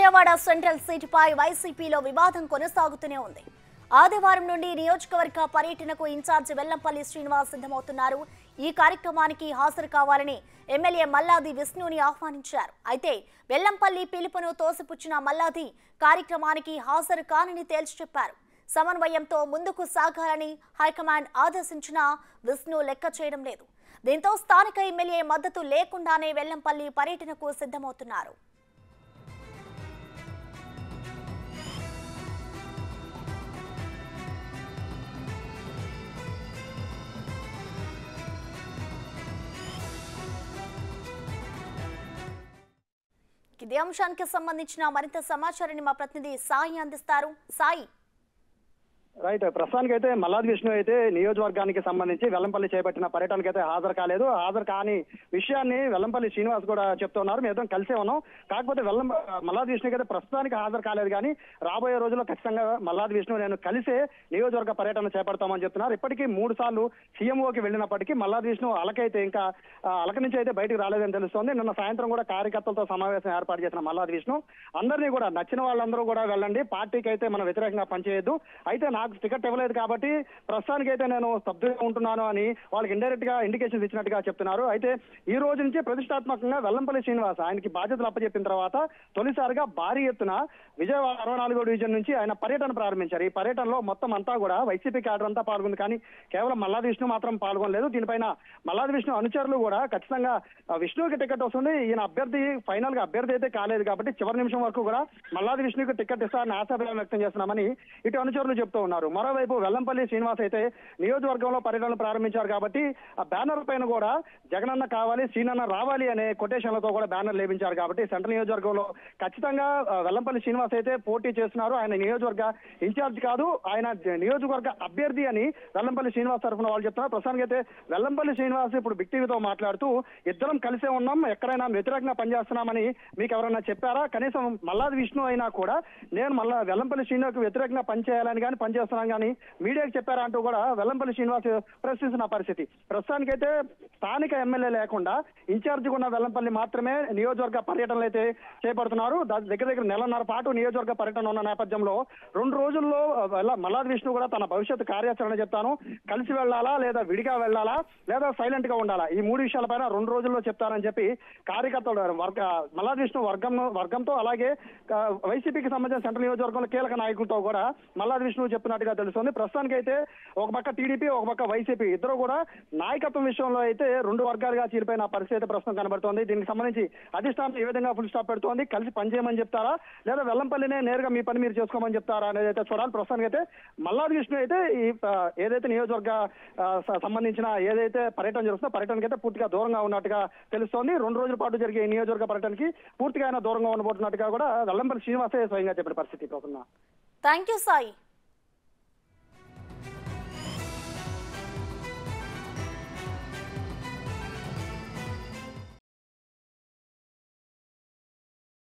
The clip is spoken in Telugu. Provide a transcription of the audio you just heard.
విజయవాడ సెంట్రల్ సీటుపై వైసీపీలో వివాదం కొనసాగుతూనే ఉంది. ఆదివారం నుండి నియోజకవర్గ పర్యటనకు ఇన్ఛార్జి వెల్లంపల్లి శ్రీనివాస్ సిద్ధమవుతున్నారు. ఈ కార్యక్రమానికి హాజరు కావాలని ఎమ్మెల్యే మల్లాది విష్ణుని ఆహ్వానించారు. అయితే వెల్లంపల్లి పిలుపును తోసిపుచ్చిన మల్లాది కార్యక్రమానికి హాజరు కానని తేల్చి చెప్పారు. సమన్వయంతో ముందుకు సాగాలని హైకమాండ్ ఆదేశించినా విష్ణు లెక్క చేయడం లేదు. దీంతో స్థానిక ఎమ్మెల్యే మద్దతు లేకుండానే వెల్లంపల్లి పర్యటనకు సిద్ధమవుతున్నారు. ఇదే అంశానికి సంబంధించిన మరింత సమాచారాన్ని మా ప్రతినిధి సాయి అందిస్తారు. సాయి, రైట్. ప్రస్తుతానికి అయితే మల్లాది విష్ణు అయితే నియోజకవర్గానికి సంబంధించి వెల్లంపల్లి చేపట్టిన పర్యటనకి అయితే హాజరు కాలేదు. హాజరు కాని విషయాన్ని వెల్లంపల్లి శ్రీనివాస్ కూడా చెప్తున్నారు. మేము ఇద్దరం కలిసే ఉన్నాం. కాకపోతే మల్లాది విష్ణుకి అయితే ప్రస్తుతానికి హాజరు కాలేదు, కానీ రాబోయే రోజుల్లో ఖచ్చితంగా మల్లాది విష్ణు నేను కలిసే నియోజకవర్గ పర్యటన చేపడతామని చెప్తున్నారు. ఇప్పటికీ 3 సార్లు సీఎంఓకి వెళ్ళినప్పటికీ మల్లాది విష్ణు అలకైతే ఇంకా అలక నుంచి అయితే బయటకు రాలేదని తెలుస్తోంది. నిన్న సాయంత్రం కూడా కార్యకర్తలతో సమావేశం ఏర్పాటు చేసిన మల్లాది విష్ణు అందరినీ కూడా నచ్చిన వాళ్ళందరూ కూడా వెళ్ళండి, పార్టీకి అయితే మనం వ్యతిరేకంగా పనిచేయొద్దు, అయితే నాకు టికెట్ ఇవ్వలేదు కాబట్టి ప్రస్తుతానికి అయితే నేను స్తబ్దుగా ఉంటున్నాను అని వాళ్ళకి ఇండైరెక్ట్ గా ఇండికేషన్స్ ఇచ్చినట్టుగా చెప్తున్నారు. అయితే ఈ రోజు నుంచి ప్రతిష్టాత్మకంగా వెల్లంపల్లి శ్రీనివాస్ ఆయనకి బాధ్యతలు అప్పచెప్పిన తర్వాత తొలిసారిగా భారీ ఎత్తున విజయవాడ 64వ డివిజన్ నుంచి ఆయన పర్యటన ప్రారంభించారు. ఈ పర్యటనలో మొత్తం అంతా కూడా వైసీపీ క్యాడర్ అంతా పాల్గొంది, కానీ కేవలం మల్లాది విష్ణు మాత్రం పాల్గొనలేదు. దీనిపైన మల్లాది విష్ణు అనుచరులు కూడా ఖచ్చితంగా విష్ణుకి టికెట్ వస్తుంది, ఈయన అభ్యర్థి ఫైనల్ గా అభ్యర్థి అయితే కాలేదు కాబట్టి చివరి నిమిషం వరకు కూడా మల్లాది విష్ణుకి టికెట్ ఇస్తారని ఆశాభావం వ్యక్తం చేస్తున్నామని ఇటు అనుచరులు చెప్తూ ఉన్నారు. మరోవైపు వెల్లంపల్లి శ్రీనివాస్ అయితే నియోజకవర్గంలో పర్యటన ప్రారంభించారు కాబట్టి ఆ బ్యానర్ పైన కూడా జగనన్న కావాలి, సీనన్న రావాలి అనే కొటేషన్లతో కూడా బ్యానర్ లేపించారు. కాబట్టి సెంట్రల్ నియోజకవర్గంలో ఖచ్చితంగా వెల్లంపల్లి శ్రీనివాస్ అయితే పోటీ చేస్తున్నారు. ఆయన నియోజకవర్గ ఇన్ఛార్జ్ కాదు, ఆయన నియోజకవర్గ అభ్యర్థి అని వెల్లంపల్లి శ్రీనివాస్ తరఫున వాళ్ళు చెప్తున్నారు. ప్రస్తుతానికి అయితే వెల్లంపల్లి శ్రీనివాస్ ఇప్పుడు బిగ్ టీవీతో మాట్లాడుతూ ఇద్దరం కలిసే ఉన్నాం, ఎక్కడైనా వ్యతిరేకంగా పనిచేస్తున్నామని మీకు ఎవరైనా చెప్పారా, కనీసం మల్లాది విష్ణు అయినా కూడా నేను వెల్లంపల్లి శ్రీనివాస్కి వ్యతిరేకంగా పనిచేయాలని కానీ పనిచేస్తున్నాను కానీ మీడియాకి చెప్పారా అంటూ కూడా వెల్లంపల్లి శ్రీనివాస్ ప్రశ్నిస్తున్న పరిస్థితి. ప్రస్తుతానికైతే స్థానిక ఎమ్మెల్యే లేకుండా ఇన్ఛార్జిగా ఉన్న వెల్లంపల్లి మాత్రమే నియోజకవర్గ పర్యటనలు అయితే చేపడుతున్నారు. దగ్గర 1.5 పాటు నియోజకవర్గ పర్యటన ఉన్న నేపథ్యంలో 2 రోజుల్లో మల్లాది విష్ణు కూడా తన భవిష్యత్తు కార్యాచరణ చెప్తాను, కలిసి వెళ్లాలా లేదా విడిగా వెళ్లాలా లేదా సైలెంట్ గా ఉండాలా, ఈ 3 విషయాలపైన 2 రోజుల్లో చెప్తారని చెప్పి కార్యకర్తలు మల్లాది విష్ణు వర్గంతో అలాగే వైసీపీకి సంబంధించిన సెంట్రల్ నియోజకవర్గంలో కీలక నాయకులతో కూడా మల్లాది విష్ణు చెప్తున్నట్టుగా తెలుస్తుంది. ప్రస్తుతానికి అయితే ఒక పక్క టీడీపీ ఒక పక్క వైసీపీ ఇద్దరు కూడా నాయకత్వం విషయంలో అయితే 2 వర్గాలుగా చీలిపోయిన పరిస్థితి ప్రస్తుతం కనబడుతోంది. దీనికి సంబంధించి అధిష్టానం ఏ విధంగా ఫుల్ స్టాప్ పెడుతోంది, కలిసి పనిచేయమని చెప్తారా లేదా వెల్లంపల్లినే నేరుగా మీ పని మీరు చేసుకోమని చెప్తారా అనేది అయితే చూడాలి. ప్రస్తుతానికి అయితే మల్లాది విష్ణు అయితే ఈ ఏదైతే నియోజకవర్గ సంబంధించిన ఏదైతే పర్యటన జరుగుతుందో పర్యటనకి అయితే పూర్తిగా దూరంగా ఉన్నట్టుగా తెలుస్తోంది. 2 రోజుల పాటు జరిగే ఈ నియోజకవర్గ పర్యటనకి పూర్తిగా దూరంగా ఉండబోతున్నట్టుగా కూడా వెల్లంపల్లి శ్రీనివాసే స్వయంగా చెప్పిన పరిస్థితి. Thank you Sai.